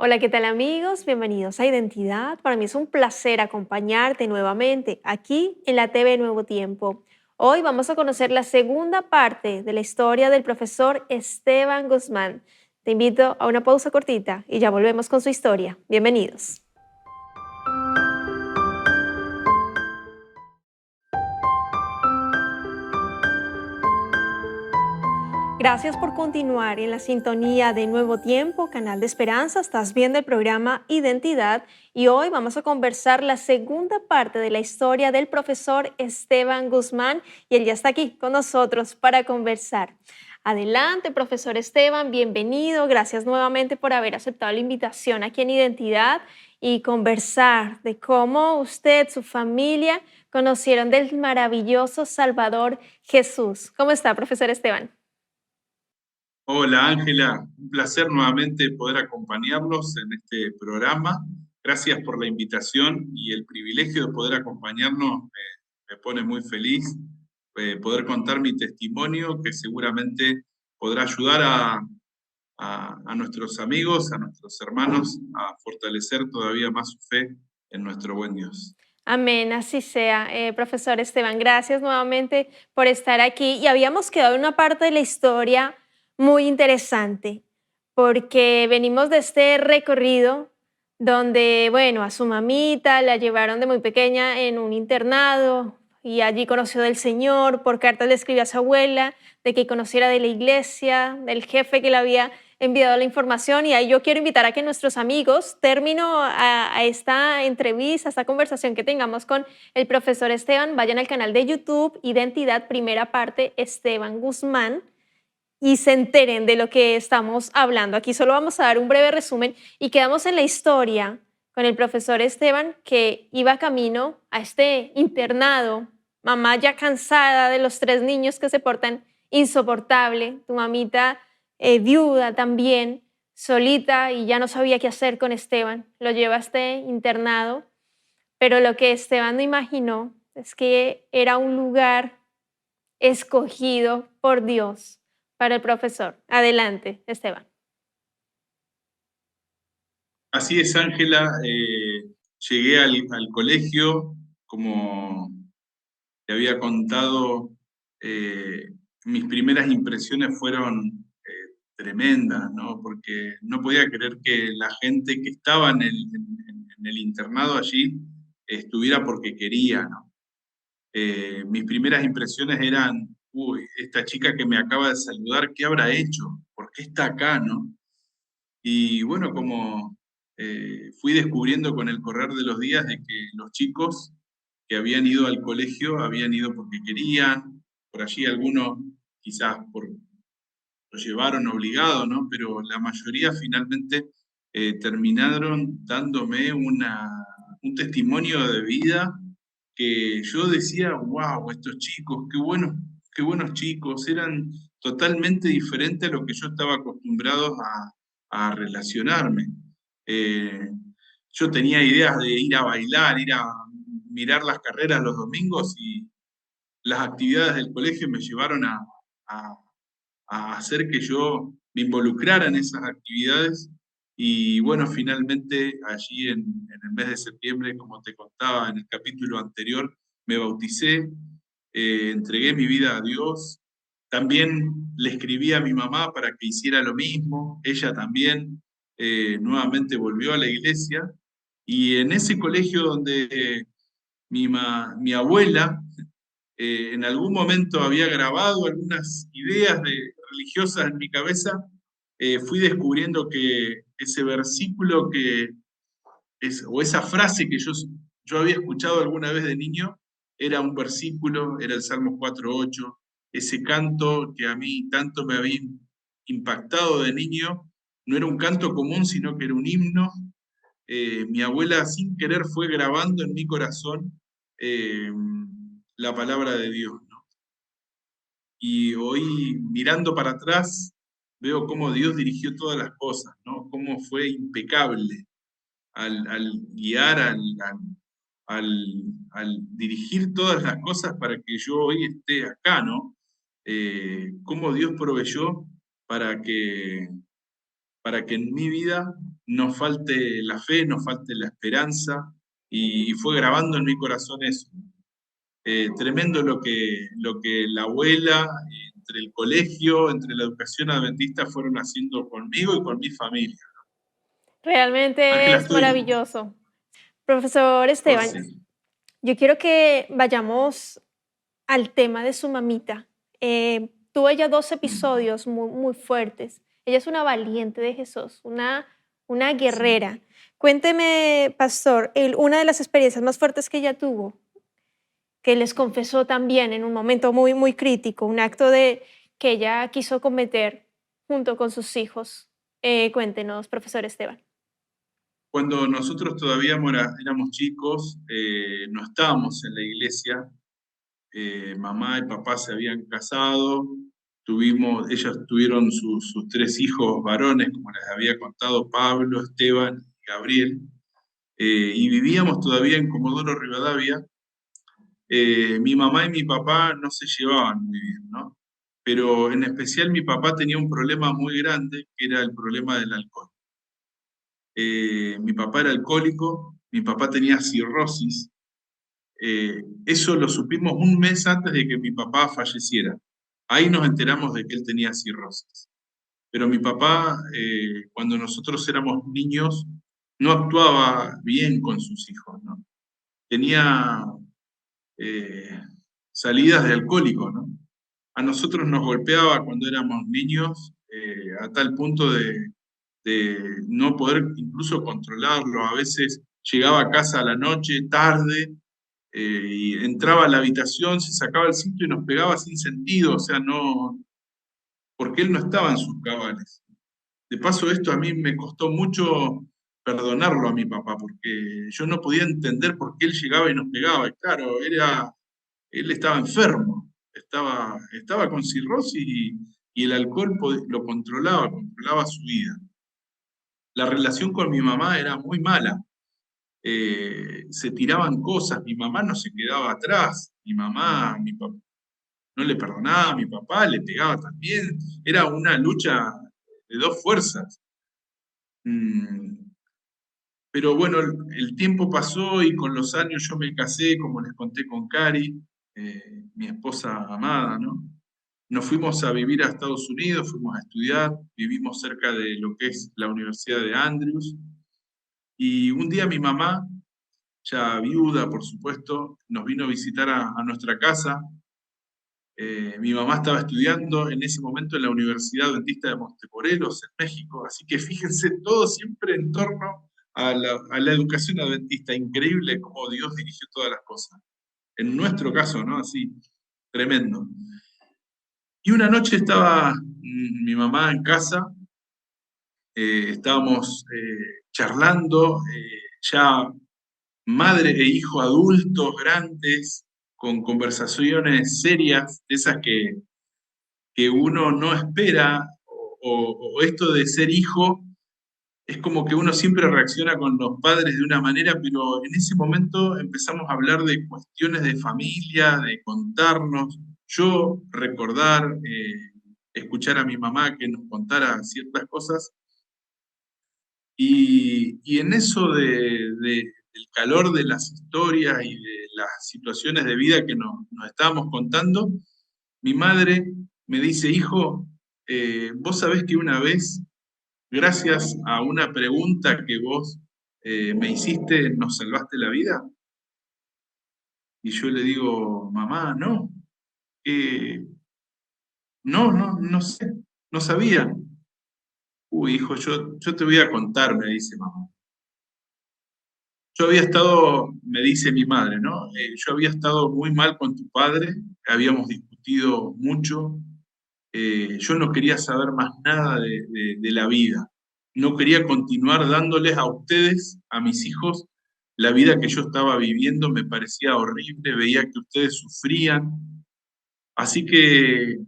Hola, ¿qué tal amigos? Bienvenidos a Identidad. Para mí es un placer acompañarte nuevamente aquí en la TV Nuevo Tiempo. Hoy vamos a conocer la segunda parte de la historia del profesor Esteban Guzmán. Te invito a una pausa cortita y ya volvemos con su historia. Bienvenidos. Gracias por continuar en la sintonía de Nuevo Tiempo, Canal de Esperanza. Estás viendo el programa Identidad y hoy vamos a conversar la segunda parte de la historia del profesor Esteban Guzmán y él ya está aquí con nosotros para conversar. Adelante, profesor Esteban, bienvenido. Gracias nuevamente por haber aceptado la invitación aquí en Identidad y conversar de cómo usted, su familia, conocieron del maravilloso Salvador Jesús. ¿Cómo está, profesor Esteban? Hola Ángela, un placer nuevamente poder acompañarlos en este programa. Gracias por la invitación y el privilegio de poder acompañarnos. Me pone muy feliz poder contar mi testimonio que seguramente podrá ayudar a nuestros amigos, a nuestros hermanos a fortalecer todavía más su fe en nuestro buen Dios. Amén, así sea. Profesor Esteban, gracias nuevamente por estar aquí. Y habíamos quedado en una parte de la historia muy interesante, porque venimos de este recorrido donde, bueno, a su mamita la llevaron de muy pequeña en un internado y allí conoció del Señor. Por cartas le escribió a su abuela de que conociera de la iglesia, del jefe que le había enviado la información, y ahí yo quiero invitar a que nuestros amigos, termino a esta entrevista, a esta conversación que tengamos con el profesor Esteban, vayan al canal de YouTube Identidad Primera Parte Esteban Guzmán y se enteren de lo que estamos hablando. Aquí solo vamos a dar un breve resumen y quedamos en la historia con el profesor Esteban que iba camino a este internado, mamá ya cansada de los 3 niños que se portan insoportable, tu mamita viuda también, solita y ya no sabía qué hacer con Esteban. Lo lleva a este internado, pero lo que Esteban no imaginó es que era un lugar escogido por Dios para el profesor. Adelante, Esteban. Así es, Ángela. Llegué al colegio, como te había contado, mis primeras impresiones fueron tremendas, ¿no? Porque no podía creer que la gente que estaba en el internado allí estuviera porque quería, ¿no? Mis primeras impresiones eran, uy, esta chica que me acaba de saludar, ¿qué habrá hecho? ¿Por qué está acá, no? Y bueno, como fui descubriendo con el correr de los días de que los chicos que habían ido al colegio habían ido porque querían, por allí algunos quizás lo llevaron obligado, ¿no? Pero la mayoría finalmente terminaron dándome un testimonio de vida que yo decía, wow, estos chicos, qué buenos chicos, eran totalmente diferentes a lo que yo estaba acostumbrado a relacionarme. Eh, yo tenía ideas de ir a bailar, ir a mirar las carreras los domingos y las actividades del colegio me llevaron a- a hacer que yo me involucrara en esas actividades. Y bueno, finalmente allí en el mes de septiembre, como te contaba en el capítulo anterior, me bauticé, entregué mi vida a Dios. También le escribí a mi mamá para que hiciera lo mismo. Ella también nuevamente volvió a la iglesia. Y en ese colegio donde mi abuela en algún momento había grabado algunas ideas religiosas en mi cabeza, fui descubriendo que ese versículo o esa frase que yo había escuchado alguna vez de niño, era un versículo, era el Salmo 4:8, ese canto que a mí tanto me había impactado de niño, no era un canto común, sino que era un himno. Mi abuela sin querer fue grabando en mi corazón eh, la palabra de Dios, ¿no? Y hoy, mirando para atrás, veo cómo Dios dirigió todas las cosas, ¿no? Cómo fue impecable al guiar, al dirigir todas las cosas para que yo hoy esté acá, ¿no? Cómo Dios proveyó para que, para que en mi vida nos falte la fe, nos falte la esperanza, y fue grabando en mi corazón eso. Tremendo lo que la abuela, entre el colegio, entre la educación adventista, fueron haciendo conmigo y con mi familia. Realmente Ángela, es estoy... maravilloso. Profesor Oh, Esteban, sí. yo quiero que vayamos al tema de su mamita. Tuvo ella dos Mm, episodios muy fuertes. Ella es una valiente de Jesús, una sí. guerrera. Cuénteme, pastor, una de las experiencias más fuertes que ella tuvo, que les confesó también en un momento muy crítico, un acto que ella quiso cometer junto con sus hijos. Cuéntenos, profesor Esteban. Cuando nosotros todavía éramos chicos, no estábamos en la iglesia. Mamá y papá se habían casado, ellos tuvieron sus tres hijos varones, como les había contado, Pablo, Esteban y Gabriel, y vivíamos todavía en Comodoro Rivadavia. Mi mamá y mi papá no se llevaban muy bien, ¿no? Pero en especial mi papá tenía un problema muy grande, que era el problema del alcohol. Mi papá era alcohólico, mi papá tenía cirrosis. Eso lo supimos un mes antes de que mi papá falleciera. Ahí nos enteramos de que él tenía cirrosis. Pero mi papá, cuando nosotros éramos niños, no actuaba bien con sus hijos, ¿no? Tenía eh, salidas de alcohólico, ¿no? A nosotros nos golpeaba cuando éramos niños, a tal punto de no poder incluso controlarlo. A veces llegaba a casa a la noche, tarde, y entraba a la habitación, se sacaba el cinto y nos pegaba sin sentido, o sea, no, porque él no estaba en sus cabales. De paso, esto a mí me costó mucho perdonarlo a mi papá, porque yo no podía entender por qué él llegaba y nos pegaba. Y claro, él estaba enfermo, estaba con cirrosis y el alcohol lo controlaba su vida. La relación con mi mamá era muy mala. Se tiraban cosas, mi mamá no se quedaba atrás, mi papá no le perdonaba, mi papá le pegaba también, era una lucha de dos fuerzas. Mm, pero bueno, el tiempo pasó y con los años yo me casé, como les conté con Cari, mi esposa amada, ¿no? Nos fuimos a vivir a Estados Unidos, fuimos a estudiar, vivimos cerca de lo que es la Universidad de Andrews, y un día mi mamá, ya viuda por supuesto, nos vino a visitar a nuestra casa. Mi mamá estaba estudiando en ese momento en la Universidad Adventista de Montemorelos, en México, así que fíjense, todo siempre en torno a la educación adventista. Increíble cómo Dios dirigió todas las cosas. En nuestro caso, ¿no? Así, tremendo. Y una noche estaba mi mamá en casa, estábamos charlando, ya madre e hijo adultos, grandes, con conversaciones serias, de esas que uno no espera, o esto de ser hijo, es como que uno siempre reacciona con los padres de una manera, pero en ese momento empezamos a hablar de cuestiones de familia, de contarnos, yo recordar, escuchar a mi mamá que nos contara ciertas cosas, y en eso del calor de las historias y de las situaciones de vida que nos estábamos contando, mi madre me dice, hijo, vos sabés que una vez, gracias a una pregunta que vos me hiciste, nos salvaste la vida. Y yo le digo, mamá, no, eh, no sé, no sabía. Uy, hijo, yo te voy a contar, me dice mamá. Yo había estado, me dice mi madre, ¿no? Yo había estado muy mal con tu padre, habíamos discutido mucho, yo no quería saber más nada de la vida. No quería continuar dándoles a ustedes, a mis hijos, la vida que yo estaba viviendo, me parecía horrible, veía que ustedes sufrían. Así que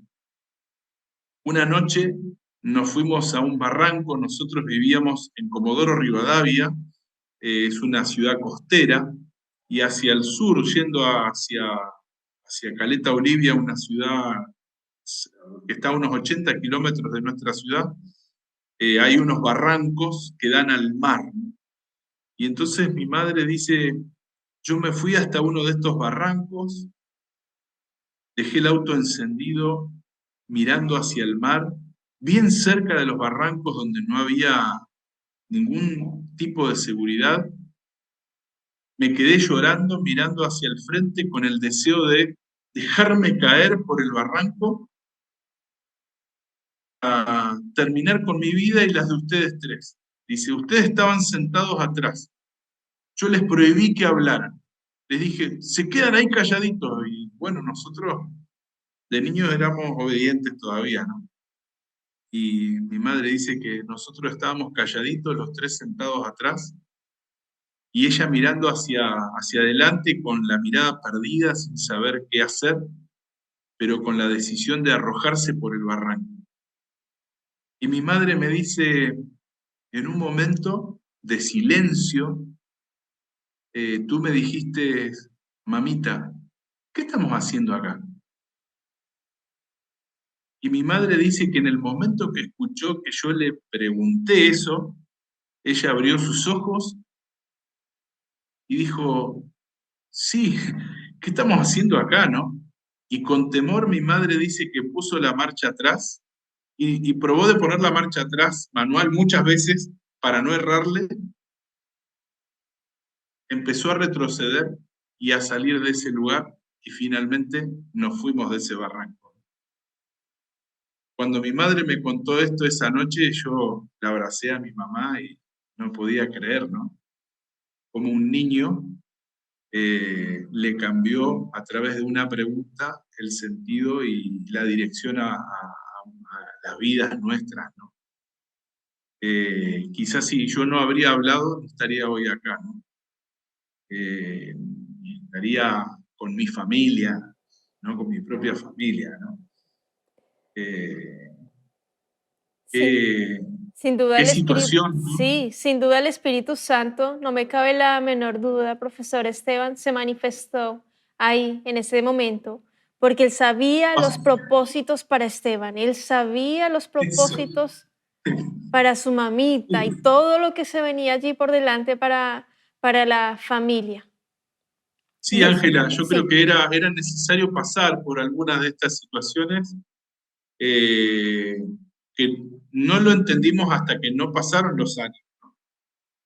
una noche nos fuimos a un barranco, nosotros vivíamos en Comodoro Rivadavia, es una ciudad costera, y hacia el sur, yendo hacia Caleta Olivia, una ciudad que está a unos 80 kilómetros de nuestra ciudad, hay unos barrancos que dan al mar, ¿no? Y entonces mi madre dice, yo me fui hasta uno de estos barrancos, dejé el auto encendido, mirando hacia el mar, bien cerca de los barrancos donde no había ningún tipo de seguridad. Me quedé llorando, mirando hacia el frente con el deseo de dejarme caer por el barranco a terminar con mi vida y las de ustedes tres. Dice, ustedes estaban sentados atrás. Yo les prohibí que hablaran. Les dije, se quedan ahí calladitos. Y bueno, nosotros de niños éramos obedientes todavía, ¿no? Y mi madre dice que nosotros estábamos calladitos, los tres sentados atrás, y ella mirando hacia adelante con la mirada perdida, sin saber qué hacer, pero con la decisión de arrojarse por el barranco. Y mi madre me dice, en un momento de silencio, tú me dijiste, mamita, ¿qué estamos haciendo acá? Y mi madre dice que en el momento que escuchó que yo le pregunté eso, ella abrió sus ojos y dijo, sí, ¿qué estamos haciendo acá, no? Y con temor mi madre dice que puso la marcha atrás y probó de poner la marcha atrás manual muchas veces para no errarle, empezó a retroceder y a salir de ese lugar y finalmente nos fuimos de ese barranco. Cuando mi madre me contó esto esa noche, yo la abracé a mi mamá y no podía creer, ¿no? Como un niño le cambió a través de una pregunta el sentido y la dirección a las vidas nuestras, ¿no? Quizás si yo no habría hablado, no estaría hoy acá, ¿no? Estaría con mi familia, ¿no? Con mi propia familia, ¿no? Eh, Sin, qué, sin duda qué el Espíritu, situación, ¿no? sí, sin duda el Espíritu Santo, no me cabe la menor duda, profesor Esteban, se manifestó ahí en ese momento, porque él sabía los propósitos para Esteban, él sabía los Eso. propósitos para su mamita y todo lo que se venía allí por delante para la familia. Sí, Y eso, Ángela, yo creo sí, que era necesario pasar por algunas de estas situaciones eh, que no lo entendimos hasta que no pasaron los años, ¿no?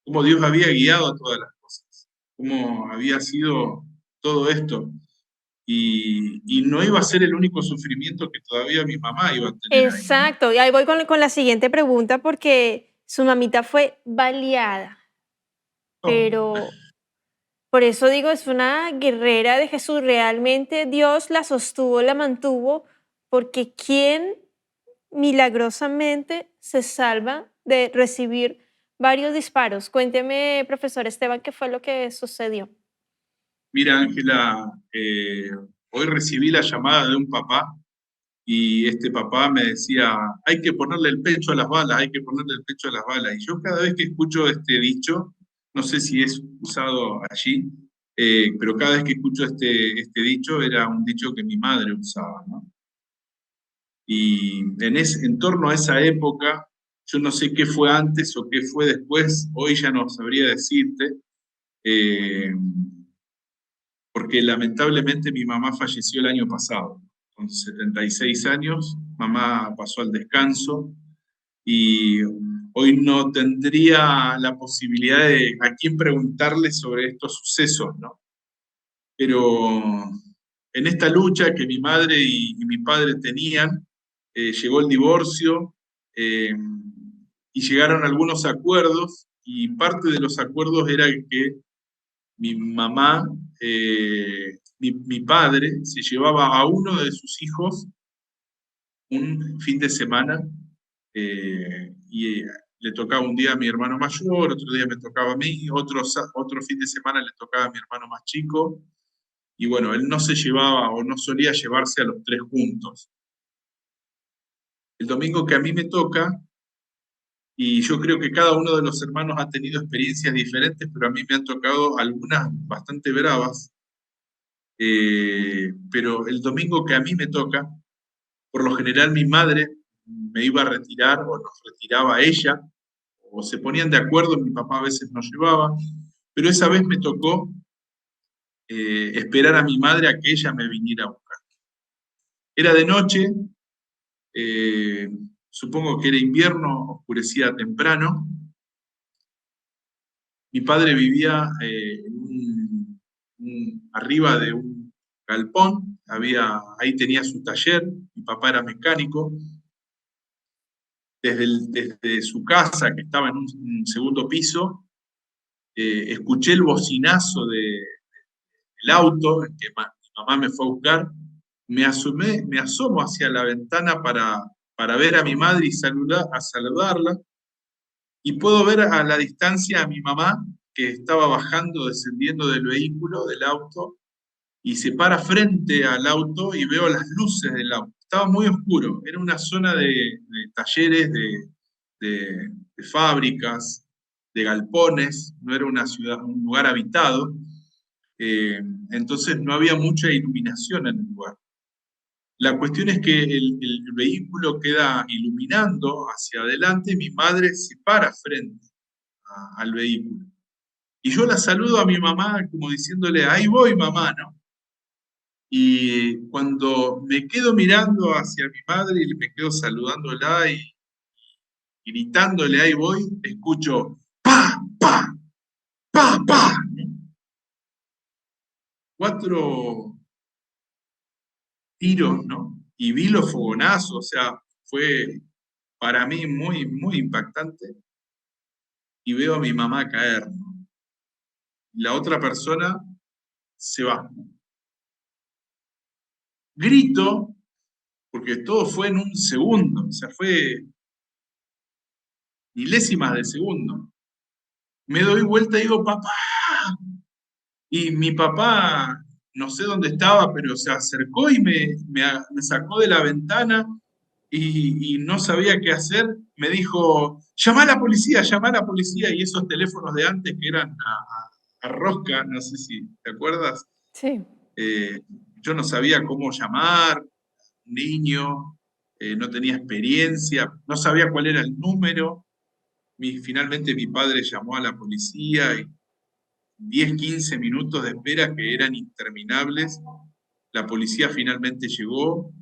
Cómo Dios había guiado a todas las cosas, cómo había sido todo esto. Y no iba a ser el único sufrimiento que todavía mi mamá iba a tener ahí, ¿no? exacto. Y ahí voy con la siguiente pregunta porque su mamita fue baleada, No, pero por eso digo, es una guerrera de Jesús. Realmente Dios la sostuvo, la mantuvo, porque ¿quién milagrosamente se salva de recibir varios disparos? Cuénteme, profesor Esteban, qué fue lo que sucedió. mira, Ángela, hoy recibí la llamada de un papá y este papá me decía, hay que ponerle el pecho a las balas, hay que ponerle el pecho a las balas. Y yo cada vez que escucho este dicho, no sé si es usado allí, pero cada vez que escucho este dicho era un dicho que mi madre usaba, ¿no? Y en torno a esa época, yo no sé qué fue antes o qué fue después, hoy ya no sabría decirte, eh, porque lamentablemente mi mamá falleció el año pasado, con 76 años, mamá pasó al descanso y hoy no tendría la posibilidad de a quién preguntarle sobre estos sucesos, ¿no? Pero en esta lucha que mi madre y mi padre tenían, llegó el divorcio eh, y llegaron algunos acuerdos y parte de los acuerdos era que mi mamá, mi padre, se llevaba a uno de sus hijos un fin de semana y le tocaba un día a mi hermano mayor, otro día me tocaba a mí, otro fin de semana le tocaba a mi hermano más chico. Y bueno, él no se llevaba o no solía llevarse a los tres juntos. El domingo que a mí me toca, y yo creo que cada uno de los hermanos ha tenido experiencias diferentes, pero a mí me han tocado algunas bastante bravas. Pero el domingo que a mí me toca, por lo general mi madre me iba a retirar o nos retiraba ella, o se ponían de acuerdo, mi papá a veces nos llevaba, pero esa vez me tocó esperar a mi madre a que ella me viniera a buscar. Era de noche, eh, supongo que era invierno, oscurecía temprano. Mi padre vivía arriba de un galpón, ahí tenía su taller, mi papá era mecánico. Desde su casa, que estaba en un segundo piso, escuché el bocinazo del auto en que mi mamá me fue a buscar. Me asomo hacia la ventana para ver a mi madre y saludarla, y puedo ver a la distancia a mi mamá que estaba bajando, descendiendo del vehículo, del auto, y se para frente al auto y veo las luces del auto. Estaba muy oscuro, era una zona de talleres, de fábricas, de galpones, no era una ciudad, un lugar habitado, entonces no había mucha iluminación en el lugar. La cuestión es que el vehículo queda iluminando hacia adelante, mi madre se para frente al vehículo. Y yo la saludo a mi mamá como diciéndole, ahí voy mamá, ¿no? Y cuando me quedo mirando hacia mi madre y me quedo saludándola y gritándole, ahí voy, escucho, ¡pa, pa, pa, pa! 4 tiros, ¿no? Y vi los fogonazos, o sea, fue para mí muy, muy impactante. Y veo a mi mamá caer, ¿no? La otra persona se va. Grito, porque todo fue en un segundo, o sea, fue milésimas de segundo. Me doy vuelta y digo, papá. Y mi papá, no sé dónde estaba, pero se acercó y me sacó de la ventana y no sabía qué hacer. Me dijo, llama a la policía. Y esos teléfonos de antes que eran a rosca, no sé si te acuerdas. Sí. Yo no sabía cómo llamar, un niño, no tenía experiencia, no sabía cuál era el número. Finalmente mi padre llamó a la policía y 10, 15 minutos de espera que eran interminables. La policía finalmente llegó,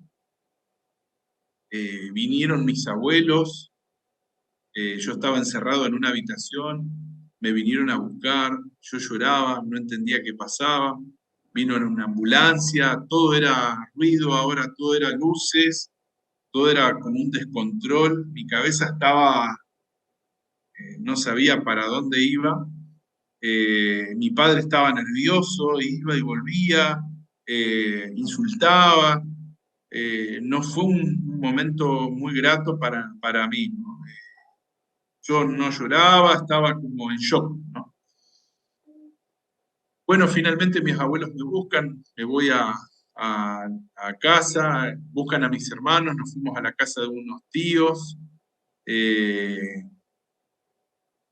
vinieron mis abuelos, yo estaba encerrado en una habitación, me vinieron a buscar, yo lloraba, no entendía qué pasaba, vino en una ambulancia, todo era ruido, ahora todo era luces, todo era como un descontrol, mi cabeza estaba, no sabía para dónde iba. Mi padre estaba nervioso, iba y volvía, insultaba. No fue un momento muy grato para mí, ¿no? Yo no lloraba, estaba como en shock, ¿no? Bueno, finalmente mis abuelos me buscan, me voy a casa, buscan a mis hermanos, nos fuimos a la casa de unos tíos, eh,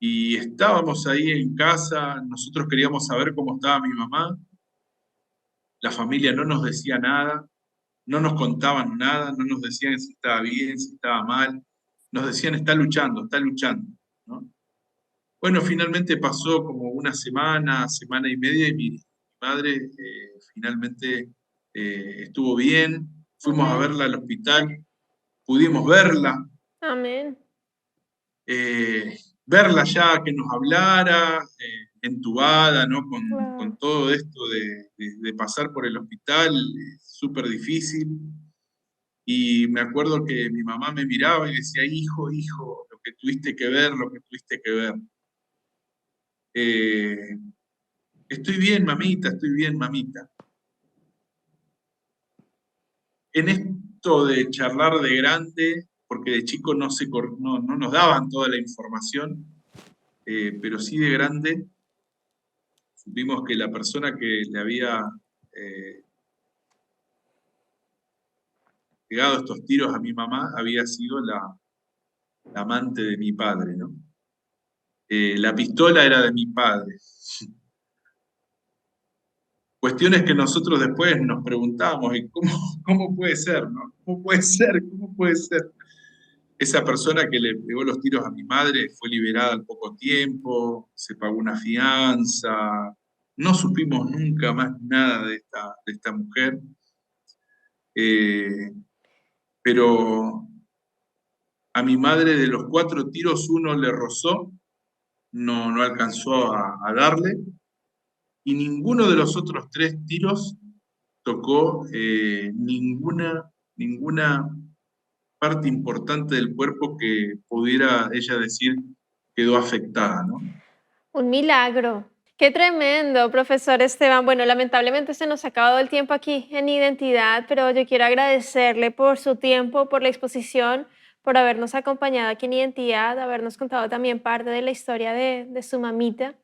y estábamos ahí en casa, nosotros queríamos saber cómo estaba mi mamá, la familia no nos decía nada, no nos contaban nada, no nos decían si estaba bien, si estaba mal, nos decían está luchando, ¿no? Bueno, finalmente pasó como una semana, semana y media, y mi madre finalmente estuvo bien, fuimos a Amén. verla al hospital, pudimos verla, Amén. verla ya que nos hablara, entubada, ¿no? Con Claro. todo esto de pasar por el hospital, súper difícil. Y me acuerdo que mi mamá me miraba y decía, hijo, hijo, lo que tuviste que ver, lo que tuviste que ver. Eh, Estoy bien, mamita, estoy bien, mamita. En esto de charlar de grande, porque de chico no nos daban toda la información, pero sí de grande, supimos que la persona que le había eh, pegado estos tiros a mi mamá había sido la amante de mi padre, ¿no? La pistola era de mi padre. Cuestiones que nosotros después nos preguntamos, ¿y cómo puede ser, no? ¿Cómo puede ser? ¿Cómo puede ser? Esa persona que le pegó los tiros a mi madre fue liberada al poco tiempo, se pagó una fianza, no supimos nunca más nada de esta mujer, eh, pero a mi madre de los 4 tiros uno le rozó, no alcanzó a darle, y ninguno de los otros 3 tiros tocó ninguna parte importante del cuerpo que pudiera ella decir quedó afectada, ¿no? Un milagro. Qué tremendo, profesor Esteban. Bueno, lamentablemente se nos ha acabado el tiempo aquí en Identidad, pero yo quiero agradecerle por su tiempo, por la exposición, por habernos acompañado aquí en Identidad, habernos contado también parte de la historia de su mamita,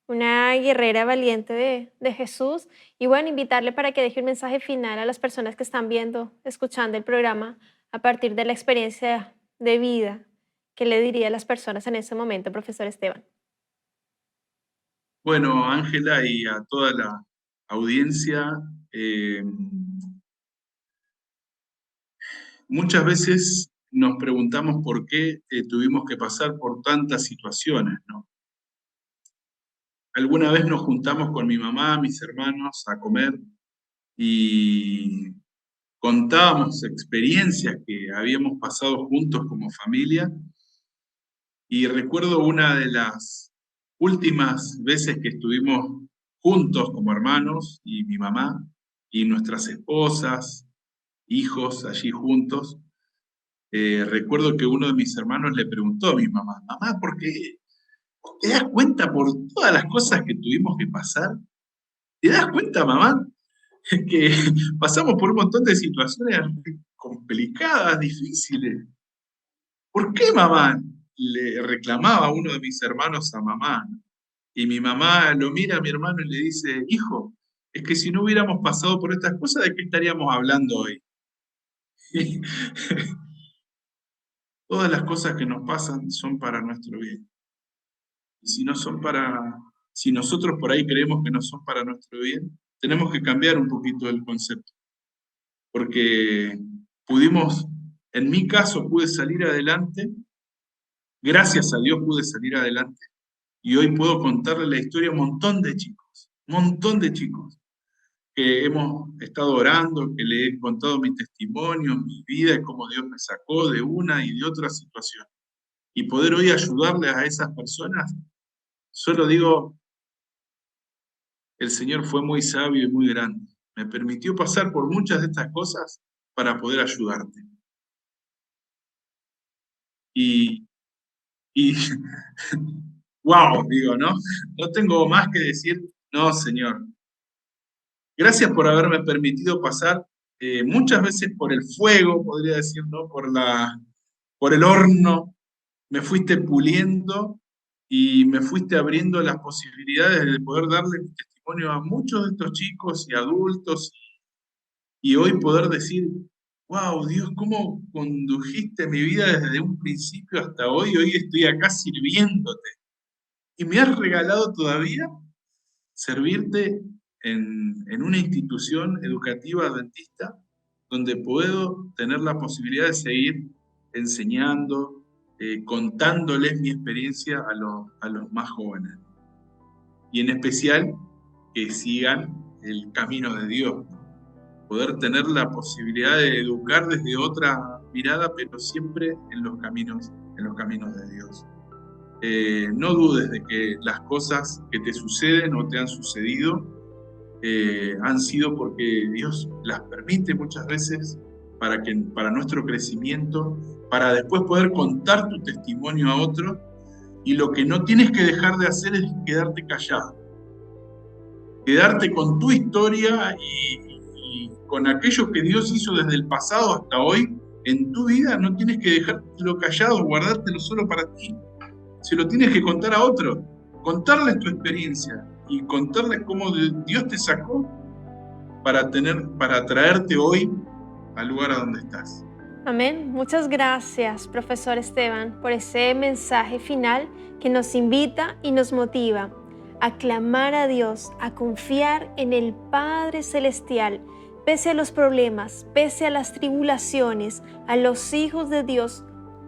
una guerrera valiente de Jesús. Y bueno, invitarle para que deje un mensaje final a las personas que están viendo, escuchando el programa a partir de la experiencia de vida. ¿Qué le diría a las personas en ese momento, profesor Esteban? Bueno, Ángela y a toda la audiencia, muchas veces nos preguntamos por qué tuvimos que pasar por tantas situaciones, ¿no? Alguna vez nos juntamos con mi mamá, mis hermanos, a comer y contábamos experiencias que habíamos pasado juntos como familia. Y recuerdo una de las últimas veces que estuvimos juntos como hermanos y mi mamá y nuestras esposas, hijos allí juntos. Recuerdo que uno de mis hermanos le preguntó a mi mamá, mamá, ¿por qué te das cuenta por todas las cosas que tuvimos que pasar? ¿Te das cuenta, mamá, que pasamos por un montón de situaciones complicadas, difíciles? ¿Por qué, mamá? Le reclamaba uno de mis hermanos a mamá. Y mi mamá lo mira a mi hermano y le dice, hijo, es que si no hubiéramos pasado por estas cosas, ¿de qué estaríamos hablando hoy? Todas las cosas que nos pasan son para nuestro bien. Y si no son si nosotros por ahí creemos que no son para nuestro bien, tenemos que cambiar un poquito el concepto. Porque en mi caso pude salir adelante, gracias a Dios pude salir adelante, y hoy puedo contarle la historia a un montón de chicos, que hemos estado orando, que le he contado mi testimonio, mi vida, y cómo Dios me sacó de una y de otra situación. Y poder hoy ayudarles a esas personas, solo digo, el Señor fue muy sabio y muy grande. Me permitió pasar por muchas de estas cosas para poder ayudarte. Y, y wow, digo, ¿no? No tengo más que decir, no, Señor. Gracias por haberme permitido pasar muchas veces por el fuego, podría decir, ¿no? Por el horno. Me fuiste puliendo y me fuiste abriendo las posibilidades de poder darle mi testimonio a muchos de estos chicos y adultos, y hoy poder decir, wow, Dios, cómo condujiste mi vida desde un principio hasta hoy estoy acá sirviéndote. Y me has regalado todavía servirte en una institución educativa adventista donde puedo tener la posibilidad de seguir enseñando, contándoles mi experiencia a los más jóvenes. Y en especial que sigan el camino de Dios. Poder tener la posibilidad de educar desde otra mirada, pero siempre en los caminos de Dios. No dudes de que las cosas que te suceden o te han sucedido han sido porque Dios las permite muchas veces para nuestro crecimiento, para después poder contar tu testimonio a otro, y lo que no tienes que dejar de hacer es quedarte callado, quedarte con tu historia y con aquello que Dios hizo desde el pasado hasta hoy en tu vida. No tienes que dejártelo callado, guardártelo solo para ti. Se lo tienes que contar a otro, contarles tu experiencia y contarles cómo Dios te sacó para traerte hoy al lugar a donde estás. Amén. Muchas gracias, profesor Esteban, por ese mensaje final que nos invita y nos motiva a clamar a Dios, a confiar en el Padre Celestial, pese a los problemas, pese a las tribulaciones. A los hijos de Dios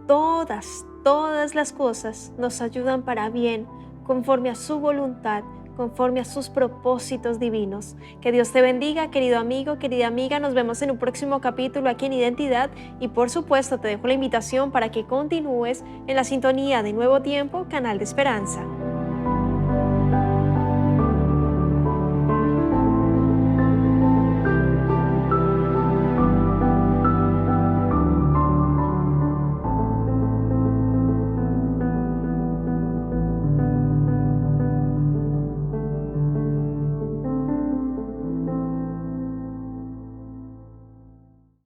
todas las cosas nos ayudan para bien, conforme a su voluntad, conforme a sus propósitos divinos. Que Dios te bendiga, querido amigo, querida amiga. Nos vemos en un próximo capítulo aquí en Identidad y por supuesto te dejo la invitación para que continúes en la sintonía de Nuevo Tiempo, Canal de Esperanza.